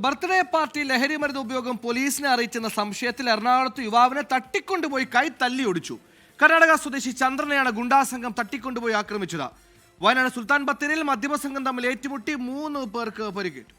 Birthday party ലഹരി മരുന്ന് ഉപയോഗം പോലീസിനെ അറിയിച്ചെന്ന സംശയത്തിൽ എറണാകുളത്ത് യുവാവിനെ തട്ടിക്കൊണ്ടുപോയി കൈ തല്ലി ഒടിച്ചു. കർണാടക സ്വദേശി ചന്ദ്രനെയാണ് ഗുണ്ടാസംഘം തട്ടിക്കൊണ്ടുപോയി ആക്രമിച്ചത്. വയനാട് സുൽത്താൻ ബത്തേരിയിൽ മദ്യപസംഘം തമ്മിൽ ഏറ്റുമുട്ടി 3 പേർക്ക് പരിക്കേറ്റു.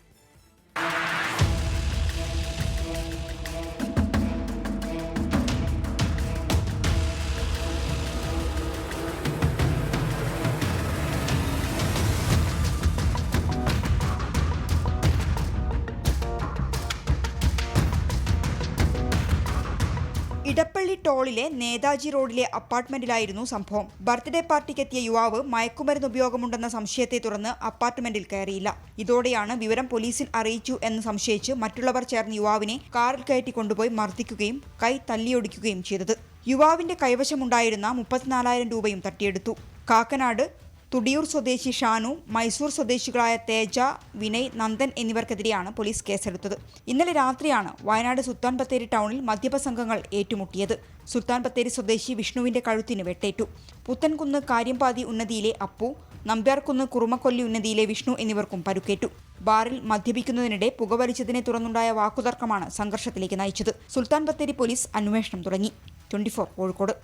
ഇടപ്പള്ളി ടോളിലെ നേതാജി റോഡിലെ അപ്പാർട്ട്മെന്റിലായിരുന്നു സംഭവം. ബർത്ത്ഡേ പാർട്ടിക്കെത്തിയ യുവാവ് മയക്കുമരുന്ന് ഉപയോഗമുണ്ടെന്ന സംശയത്തെ തുടർന്ന് അപ്പാർട്ട്മെന്റിൽ കയറിയില്ല. ഇതോടെയാണ് വിവരം പോലീസിൽ അറിയിച്ചു എന്ന് സംശയിച്ച് മറ്റുള്ളവർ ചേർന്ന് യുവാവിനെ കാറിൽ കയറ്റി കൊണ്ടുപോയി മർദ്ദിക്കുകയും കൈ തല്ലിയൊടിക്കുകയും ചെയ്തത്. യുവാവിന്റെ കൈവശമുണ്ടായിരുന്ന 34,000 രൂപയും തട്ടിയെടുത്തു. കാക്കനാട് തുടിയൂർ സ്വദേശി ഷാനു, മൈസൂർ സ്വദേശികളായ തേജ, വിനയ്, നന്ദൻ എന്നിവർക്കെതിരെയാണ് പോലീസ് കേസെടുത്തത്. ഇന്നലെ രാത്രിയാണ് വയനാട് സുൽത്താൻ ബത്തേരി ടൗണിൽ മദ്യപസംഘങ്ങൾ ഏറ്റുമുട്ടിയത്. സുൽത്താൻ ബത്തേരി സ്വദേശി വിഷ്ണുവിന്റെ കഴുത്തിന് വെട്ടേറ്റു. പുത്തൻകുന്ന് കാര്യംപാതി ഉന്നതിയിലെ അപ്പു, നമ്പ്യാർകുന്ന് കുറുമക്കൊല്ലി ഉന്നതിയിലെ വിഷ്ണു എന്നിവർക്കും പരുക്കേറ്റു. ബാറിൽ മദ്യപിക്കുന്നതിനിടെ പുകവലിച്ചതിനെ തുടർന്നുണ്ടായ വാക്കുതർക്കമാണ് സംഘർഷത്തിലേക്ക് നയിച്ചത്. സുൽത്താൻ ബത്തേരി പോലീസ് അന്വേഷണം തുടങ്ങി. 24 കോഴിക്കോട്.